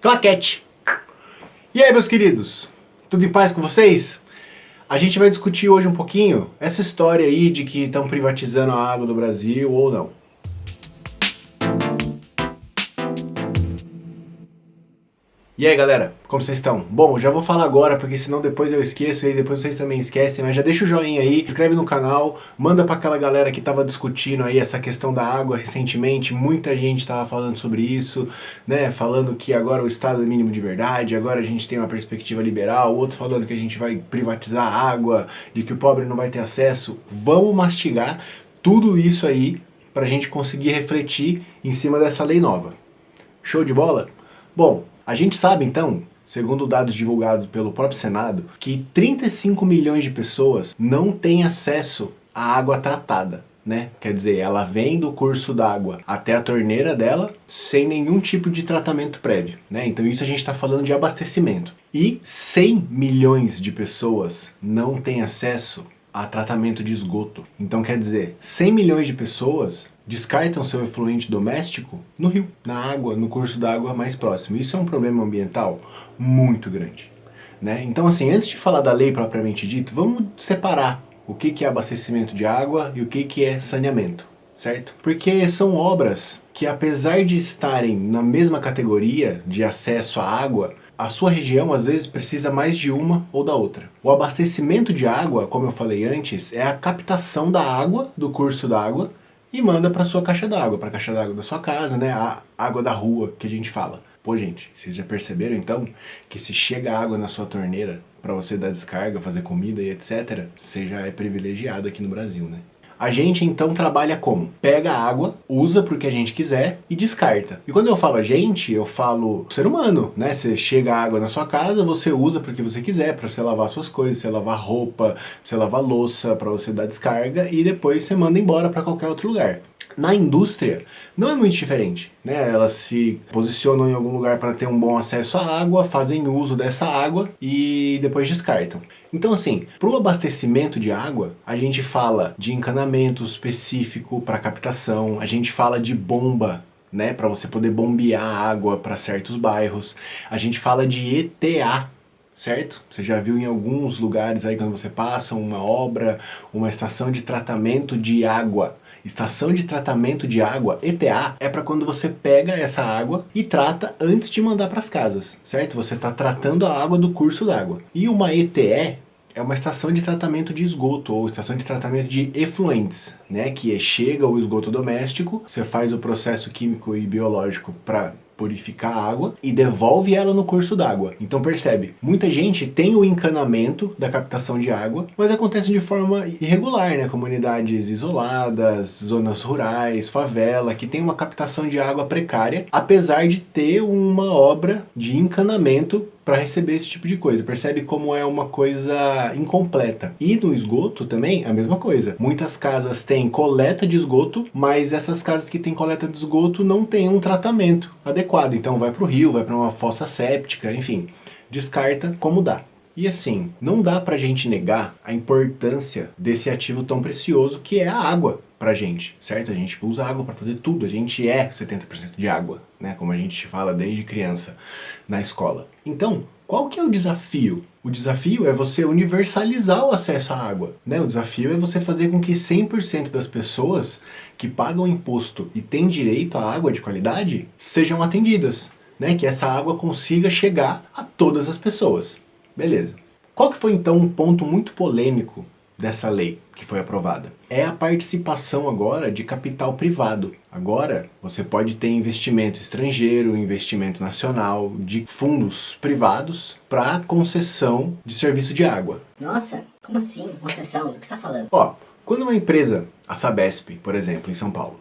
Claquete! E aí, meus queridos? Tudo em paz com vocês? A gente vai discutir hoje um pouquinho essa história aí de que estão privatizando a água do Brasil ou não. E aí, galera, como vocês estão? Bom, já vou falar agora, porque senão depois eu esqueço e depois vocês também esquecem, mas já deixa o joinha aí, inscreve no canal, manda pra aquela galera que tava discutindo aí essa questão da água recentemente, muita gente tava falando sobre isso, né, falando que agora o Estado é mínimo de verdade, agora a gente tem uma perspectiva liberal, outros falando que a gente vai privatizar a água, de que o pobre não vai ter acesso. Vamos mastigar tudo isso aí pra gente conseguir refletir em cima dessa lei nova. Show de bola? Bom, a gente sabe então, segundo dados divulgados pelo próprio Senado, que 35 milhões de pessoas não têm acesso à água tratada, né? Quer dizer, ela vem do curso d'água até a torneira dela sem nenhum tipo de tratamento prévio, né? Então isso a gente está falando de abastecimento. E 100 milhões de pessoas não têm acesso a tratamento de esgoto. Então quer dizer, 100 milhões de pessoas descartam seu efluente doméstico no rio, na água, no curso d'água mais próximo. Isso é um problema ambiental muito grande, né? Então assim, antes de falar da lei propriamente dito, vamos separar o que é abastecimento de água e o que é saneamento, certo? Porque são obras que, apesar de estarem na mesma categoria de acesso à água, a sua região às vezes precisa mais de uma ou da outra. O abastecimento de água, como eu falei antes, é a captação da água do curso d'água e manda para sua caixa d'água, para a caixa d'água da sua casa, né? A água da rua que a gente fala. Pô, gente, vocês já perceberam então que se chega água na sua torneira para você dar descarga, fazer comida e etc, você já é privilegiado aqui no Brasil, né? A gente então trabalha como? Pega a água, usa porque a gente quiser e descarta. E quando eu falo a gente, eu falo ser humano, né? Você chega a água na sua casa, você usa porque você quiser, para você lavar suas coisas, você lavar roupa, você lavar louça, para você dar descarga e depois você manda embora para qualquer outro lugar. Na indústria não é muito diferente, né? Elas se posicionam em algum lugar para ter um bom acesso à água, fazem uso dessa água e depois descartam. Então assim, para o abastecimento de água, a gente fala de encanamento específico para captação, a gente fala de bomba, né, para você poder bombear água para certos bairros, a gente fala de ETA, certo? Você já viu em alguns lugares aí quando você passa uma obra, uma estação de tratamento de água. Estação de tratamento de água, ETA, é para quando você pega essa água e trata antes de mandar para as casas, certo? Você está tratando a água do curso d'água. E uma ETE é uma estação de tratamento de esgoto, ou estação de tratamento de efluentes, né? Que chega o esgoto doméstico, você faz o processo químico e biológico para purificar a água e devolve ela no curso d'água. Então percebe, muita gente tem o encanamento da captação de água, mas acontece de forma irregular, né? Comunidades isoladas, zonas rurais, favela, que tem uma captação de água precária, apesar de ter uma obra de encanamento para receber esse tipo de coisa. Percebe como é uma coisa incompleta. E no esgoto também, a mesma coisa. Muitas casas têm coleta de esgoto, mas essas casas que têm coleta de esgoto não têm um tratamento adequado. Então vai para o rio, vai para uma fossa séptica, enfim, descarta como dá. E assim, não dá pra gente negar a importância desse ativo tão precioso que é a água pra gente, certo? A gente usa água pra fazer tudo, a gente é 70% de água, né? Como a gente fala desde criança na escola. Então, qual que é o desafio? O desafio é você universalizar o acesso à água, né? O desafio é você fazer com que 100% das pessoas que pagam imposto e têm direito à água de qualidade sejam atendidas, né? Que essa água consiga chegar a todas as pessoas. Beleza. Qual que foi então um ponto muito polêmico dessa lei que foi aprovada? É a participação agora de capital privado. Agora você pode ter investimento estrangeiro, investimento nacional, de fundos privados para concessão de serviço de água. Nossa, como assim? Concessão? Do que você está falando? Ó, quando uma empresa, a Sabesp, por exemplo, em São Paulo,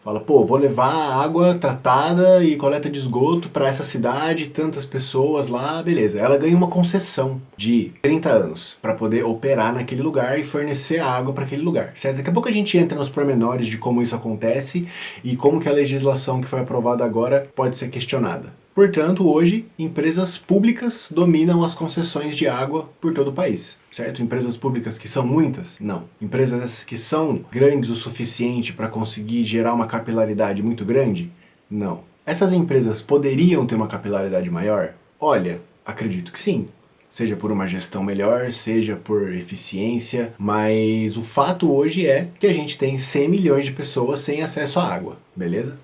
fala, pô, vou levar água tratada e coleta de esgoto para essa cidade, tantas pessoas lá, beleza. Ela ganha uma concessão de 30 anos para poder operar naquele lugar e fornecer água para aquele lugar, certo? Daqui a pouco a gente entra nos pormenores de como isso acontece e como que a legislação que foi aprovada agora pode ser questionada. Portanto, hoje, empresas públicas dominam as concessões de água por todo o país, certo? Empresas públicas que são muitas? Não. Empresas que são grandes o suficiente para conseguir gerar uma capilaridade muito grande? Não. Essas empresas poderiam ter uma capilaridade maior? Olha, acredito que sim. Seja por uma gestão melhor, seja por eficiência, mas o fato hoje é que a gente tem 100 milhões de pessoas sem acesso à água, beleza?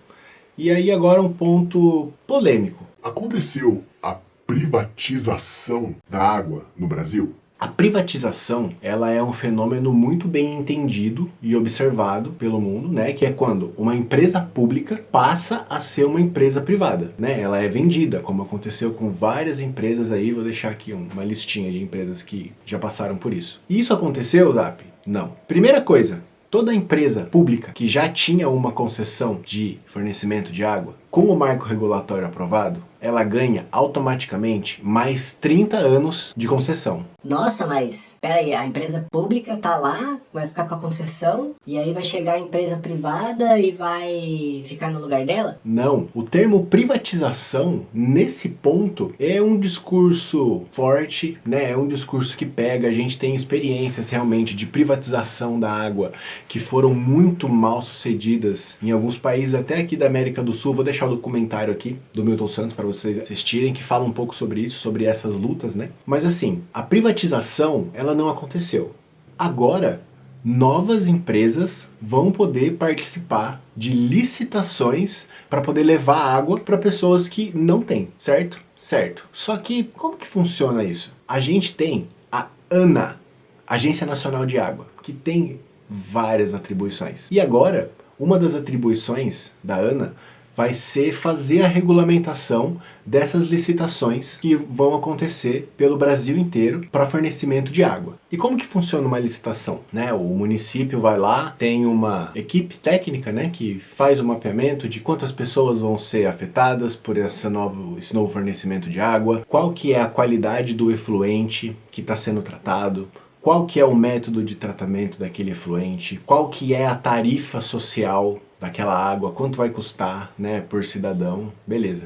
E aí agora um ponto polêmico. Aconteceu a privatização da água no Brasil? A privatização, ela é um fenômeno muito bem entendido e observado pelo mundo, né? Que é quando uma empresa pública passa a ser uma empresa privada, né? Ela é vendida, como aconteceu com várias empresas aí. Vou deixar aqui uma listinha de empresas que já passaram por isso. Isso aconteceu, Zap? Não. Primeira coisa, toda empresa pública que já tinha uma concessão de fornecimento de água, com o marco regulatório aprovado, ela ganha automaticamente mais 30 anos de concessão. Nossa, mas peraí, a empresa pública tá lá, vai ficar com a concessão, e aí vai chegar a empresa privada e vai ficar no lugar dela? Não, o termo privatização, nesse ponto, é um discurso forte, né? É um discurso que pega, a gente tem experiências realmente de privatização da água, que foram muito mal sucedidas em alguns países, até aqui da América do Sul. Vou deixar o documentário aqui do Milton Santos para vocês assistirem, que fala um pouco sobre isso, sobre essas lutas, né? Mas assim, a privatização, ela não aconteceu. Agora, novas empresas vão poder participar de licitações para poder levar água para pessoas que não têm, certo? Certo. Só que como que funciona isso? A gente tem a ANA, Agência Nacional de Água, que tem várias atribuições. E agora, uma das atribuições da ANA vai ser fazer a regulamentação dessas licitações que vão acontecer pelo Brasil inteiro para fornecimento de água. E como que funciona uma licitação? Né? O município vai lá, tem uma equipe técnica, né, que faz o mapeamento de quantas pessoas vão ser afetadas por esse novo fornecimento de água, qual que é a qualidade do efluente que está sendo tratado, qual que é o método de tratamento daquele efluente, qual que é a tarifa social daquela água, quanto vai custar, né, por cidadão, beleza.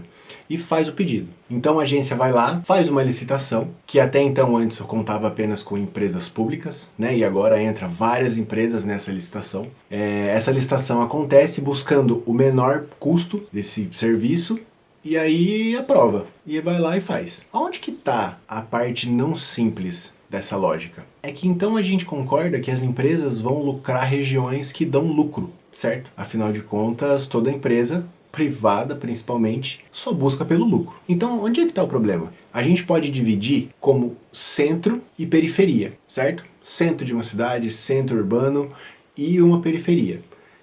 E faz o pedido. Então a agência vai lá, faz uma licitação, que até então antes eu contava apenas com empresas públicas, né, e agora entra várias empresas nessa licitação. Essa licitação acontece buscando o menor custo desse serviço, e aí aprova, e vai lá e faz. Onde que está a parte não simples dessa lógica? É que então a gente concorda que as empresas vão lucrar regiões que dão lucro, certo? Afinal de contas, toda empresa, privada principalmente, só busca pelo lucro. Então, onde é que está o problema? A gente pode dividir como centro e periferia, certo? Centro de uma cidade, centro urbano e uma periferia.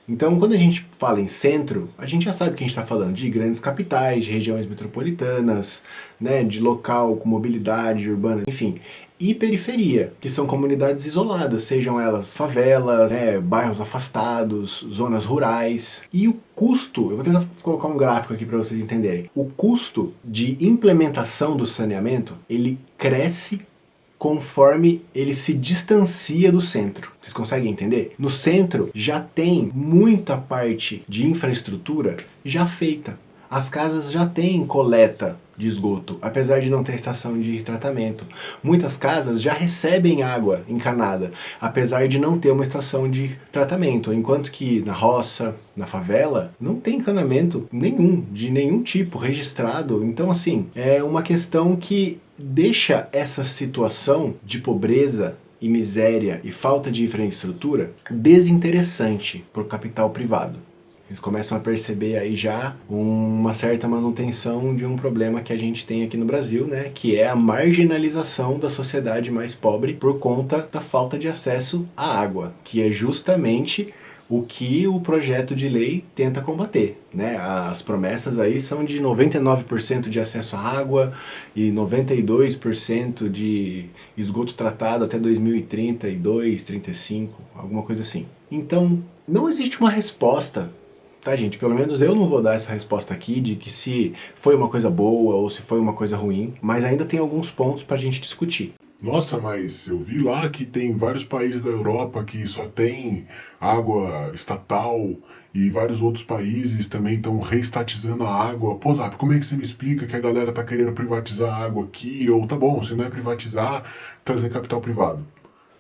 Então, quando a gente fala em centro, a gente já sabe que a gente está falando de grandes capitais, de regiões metropolitanas, né, de local com mobilidade urbana, enfim. E periferia, que são comunidades isoladas, sejam elas favelas, né, bairros afastados, zonas rurais. E o custo, eu vou tentar colocar um gráfico aqui para vocês entenderem. O custo de implementação do saneamento, ele cresce conforme ele se distancia do centro. Vocês conseguem entender? No centro já tem muita parte de infraestrutura já feita. As casas já têm coleta de esgoto, apesar de não ter estação de tratamento. Muitas casas já recebem água encanada, apesar de não ter uma estação de tratamento, enquanto que na roça, na favela, não tem encanamento nenhum, de nenhum tipo, registrado. Então, assim, é uma questão que deixa essa situação de pobreza e miséria e falta de infraestrutura desinteressante para o capital privado. Eles começam a perceber aí já uma certa manutenção de um problema que a gente tem aqui no Brasil, né? Que é a marginalização da sociedade mais pobre por conta da falta de acesso à água, que é justamente o que o projeto de lei tenta combater, né? As promessas aí são de 99% de acesso à água e 92% de esgoto tratado até 2032, 35, alguma coisa assim. Então, não existe uma resposta, tá, gente? Pelo menos eu não vou dar essa resposta aqui de que se foi uma coisa boa ou se foi uma coisa ruim, mas ainda tem alguns pontos pra gente discutir. Nossa, mas eu vi lá que tem vários países da Europa que só tem água estatal e vários outros países também estão reestatizando a água. Pô, Zap, como é que você me explica que a galera tá querendo privatizar a água aqui? Ou tá bom, se não é privatizar, trazer capital privado?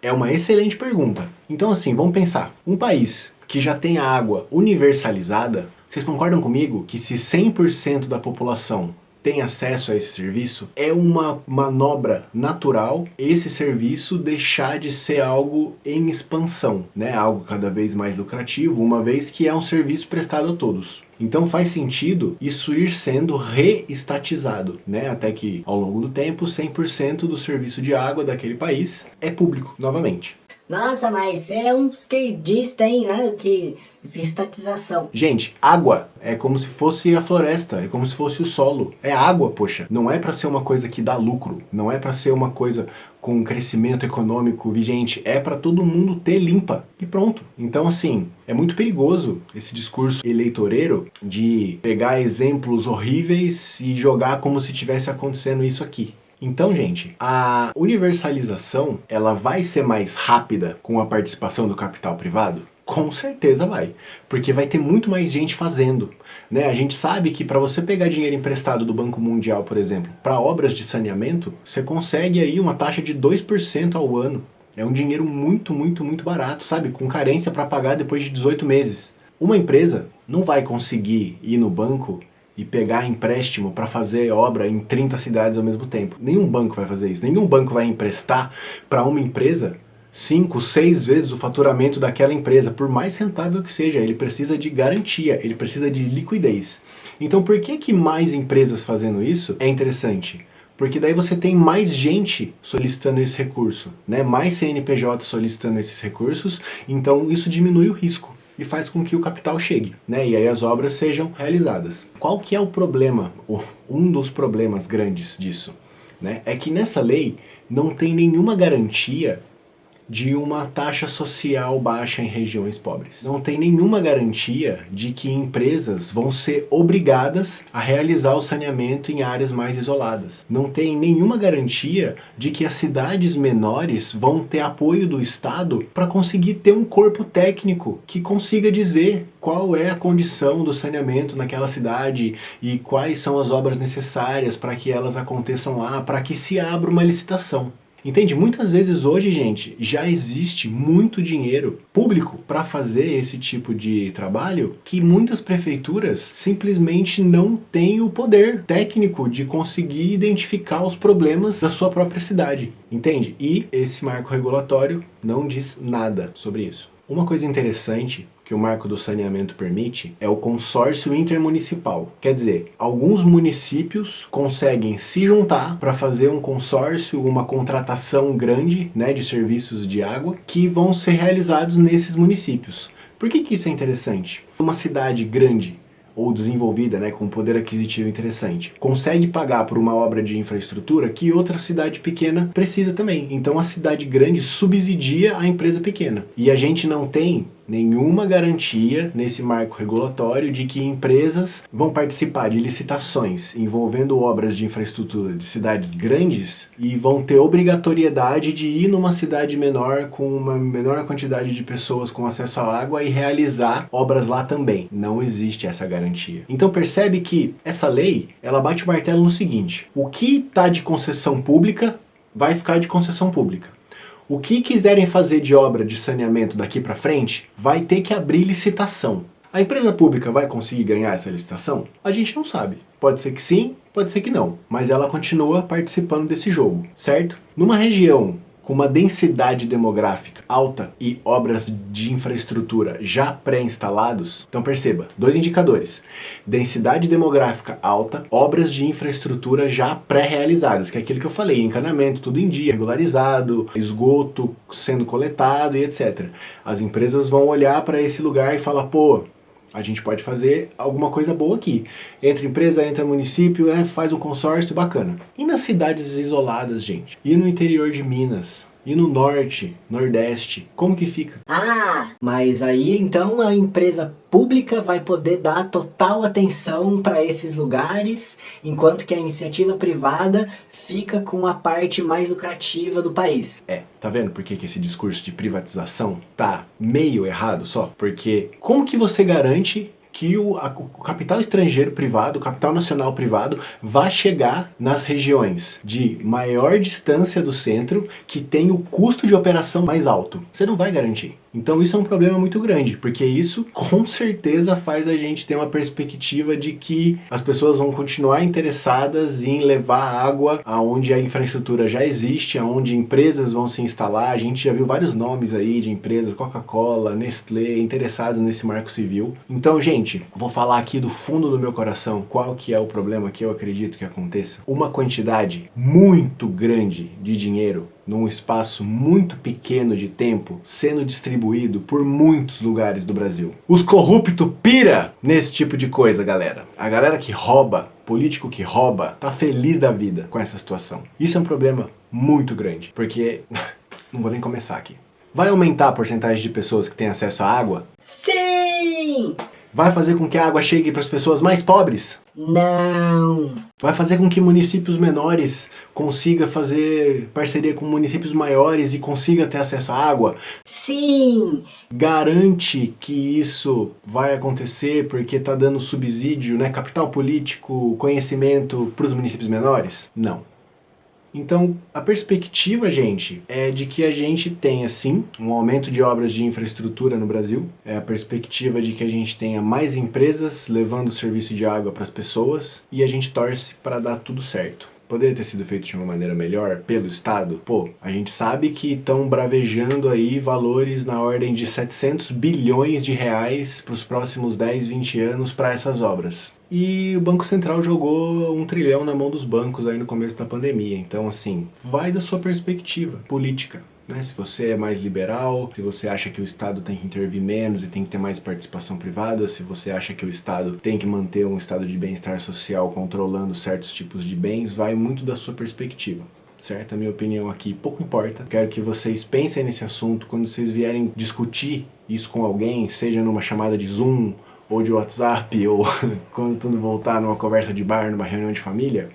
É uma excelente pergunta. Então assim, vamos pensar. Um país que já tem a água universalizada, Vocês concordam comigo que se 100% da população tem acesso a esse serviço, é uma manobra natural esse serviço deixar de ser algo em expansão, né? Algo cada vez mais lucrativo, uma vez que é um serviço prestado a todos. Então faz sentido isso ir sendo reestatizado, né? Até que ao longo do tempo 100% do serviço de água daquele país é público novamente. Nossa, mas você é um esquerdista, hein? Né? Que estatização. Gente, água é como se fosse a floresta, é como se fosse o solo. É água, poxa. Não é pra ser uma coisa que dá lucro, não é pra ser uma coisa com crescimento econômico vigente, é pra todo mundo ter limpa e pronto. Então assim, é muito perigoso esse discurso eleitoreiro de pegar exemplos horríveis e jogar como se tivesse acontecendo isso aqui. Então, gente, a universalização, ela vai ser mais rápida com a participação do capital privado? Com certeza vai, porque vai ter muito mais gente fazendo, né? A gente sabe que para você pegar dinheiro emprestado do Banco Mundial, por exemplo, para obras de saneamento, você consegue aí uma taxa de 2% ao ano. É um dinheiro muito, muito, muito barato, sabe? Com carência para pagar depois de 18 meses. Uma empresa não vai conseguir ir no banco e pegar empréstimo para fazer obra em 30 cidades ao mesmo tempo. Nenhum banco vai fazer isso. Nenhum banco vai emprestar para uma empresa 5, 6 vezes o faturamento daquela empresa, por mais rentável que seja. Ele precisa de garantia, ele precisa de liquidez. Então por que mais empresas fazendo isso é interessante? Porque daí você tem mais gente solicitando esse recurso, né? Mais CNPJ solicitando esses recursos, então isso diminui o risco e faz com que o capital chegue, né? E aí as obras sejam realizadas. Qual que é o problema, um dos problemas grandes disso, né? É que nessa lei não tem nenhuma garantia de uma taxa social baixa em regiões pobres. Não tem nenhuma garantia de que empresas vão ser obrigadas a realizar o saneamento em áreas mais isoladas. Não tem nenhuma garantia de que as cidades menores vão ter apoio do Estado para conseguir ter um corpo técnico que consiga dizer qual é a condição do saneamento naquela cidade e quais são as obras necessárias para que elas aconteçam lá, para que se abra uma licitação. Entende? Muitas vezes hoje, gente, já existe muito dinheiro público para fazer esse tipo de trabalho que muitas prefeituras simplesmente não têm o poder técnico de conseguir identificar os problemas da sua própria cidade. Entende? E esse marco regulatório não diz nada sobre isso. Uma coisa interessante que o marco do saneamento permite é o consórcio intermunicipal. Quer dizer, alguns municípios conseguem se juntar para fazer um consórcio, uma contratação grande, né, de serviços de água que vão ser realizados nesses municípios. Por que isso é interessante? Uma cidade grande ou desenvolvida, né, com poder aquisitivo interessante, consegue pagar por uma obra de infraestrutura que outra cidade pequena precisa também. Então a cidade grande subsidia a empresa pequena. E a gente não tem nenhuma garantia nesse marco regulatório de que empresas vão participar de licitações envolvendo obras de infraestrutura de cidades grandes e vão ter obrigatoriedade de ir numa cidade menor com uma menor quantidade de pessoas com acesso à água e realizar obras lá também. Não existe essa garantia. Então percebe que essa lei, ela bate o martelo no seguinte: o que está de concessão pública vai ficar de concessão pública. O que quiserem fazer de obra de saneamento daqui para frente, vai ter que abrir licitação. A empresa pública vai conseguir ganhar essa licitação? A gente não sabe. Pode ser que sim, pode ser que não. Mas ela continua participando desse jogo, certo? Numa região com uma densidade demográfica alta e obras de infraestrutura já pré-instalados, então perceba, 2 indicadores: densidade demográfica alta, obras de infraestrutura já pré-realizadas, que é aquilo que eu falei, encanamento tudo em dia, regularizado, esgoto sendo coletado e etc. As empresas vão olhar para esse lugar e falar, pô, a gente pode fazer alguma coisa boa aqui. Entra empresa, entra município, né, faz um consórcio bacana. E nas cidades isoladas, gente? E no interior de Minas? E no norte, nordeste? Como que fica? Ah, mas aí então a empresa pública vai poder dar total atenção para esses lugares, enquanto que a iniciativa privada fica com a parte mais lucrativa do país. Tá vendo por que esse discurso de privatização tá meio errado só? Porque como que você garante que o capital estrangeiro privado, o capital nacional privado, vai chegar nas regiões de maior distância do centro, que tem o custo de operação mais alto. Você não vai garantir. Então isso é um problema muito grande, porque isso com certeza faz a gente ter uma perspectiva de que as pessoas vão continuar interessadas em levar água aonde a infraestrutura já existe, aonde empresas vão se instalar. A gente já viu vários nomes aí de empresas, Coca-Cola, Nestlé, interessadas nesse marco civil. Então, gente, vou falar aqui do fundo do meu coração qual que é o problema que eu acredito que aconteça. Uma quantidade muito grande de dinheiro num espaço muito pequeno de tempo, sendo distribuído por muitos lugares do Brasil. Os corruptos pira nesse tipo de coisa, galera. A galera que rouba, político que rouba, tá feliz da vida com essa situação. Isso é um problema muito grande, porque... não vou nem começar aqui. Vai aumentar a porcentagem de pessoas que têm acesso à água? Sim! Vai fazer com que a água chegue para as pessoas mais pobres? Não! Vai fazer com que municípios menores consigam fazer parceria com municípios maiores e consiga ter acesso à água? Sim! Garante que isso vai acontecer porque está dando subsídio, né, capital político, conhecimento para os municípios menores? Não. Então, a perspectiva, gente, é de que a gente tenha, sim, um aumento de obras de infraestrutura no Brasil. É a perspectiva de que a gente tenha mais empresas levando o serviço de água para as pessoas e a gente torce para dar tudo certo. Poderia ter sido feito de uma maneira melhor pelo Estado? Pô, a gente sabe que estão bravejando aí valores na ordem de 700 bilhões de reais para os próximos 10, 20 anos para essas obras. E o Banco Central jogou 1 trilhão na mão dos bancos aí no começo da pandemia. Então, assim, vai da sua perspectiva política, né? Se você é mais liberal, se você acha que o Estado tem que intervir menos e tem que ter mais participação privada, se você acha que o Estado tem que manter um estado de bem-estar social controlando certos tipos de bens, vai muito da sua perspectiva. Certo? A minha opinião aqui pouco importa. Quero que vocês pensem nesse assunto quando vocês vierem discutir isso com alguém, seja numa chamada de Zoom, ou de WhatsApp, ou quando tudo voltar numa conversa de bar, numa reunião de família,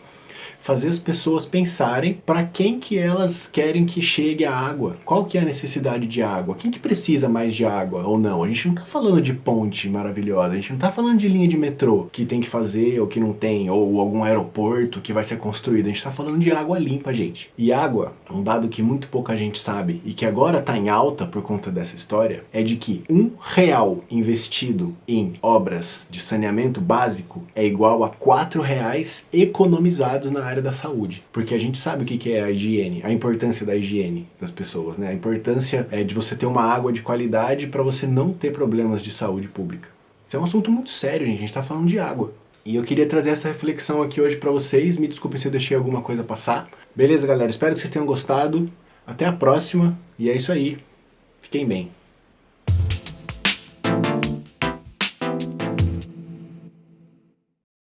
fazer as pessoas pensarem para quem que elas querem que chegue a água. Qual que é a necessidade de água? Quem que precisa mais de água ou não? A gente não tá falando de ponte maravilhosa, a gente não tá falando de linha de metrô que tem que fazer ou que não tem, ou algum aeroporto que vai ser construído. A gente tá falando de água limpa, gente. E água, um dado que muito pouca gente sabe e que agora tá em alta por conta dessa história, é de que R$1 investido em obras de saneamento básico é igual a R$4 economizados na área da saúde, porque a gente sabe o que é a higiene, a importância da higiene das pessoas, né? A importância é de você ter uma água de qualidade para você não ter problemas de saúde pública. Isso é um assunto muito sério, gente. A gente tá falando de água. E eu queria trazer essa reflexão aqui hoje para vocês. Me desculpem se eu deixei alguma coisa passar. Beleza, galera? Espero que vocês tenham gostado. Até a próxima. E é isso aí. Fiquem bem.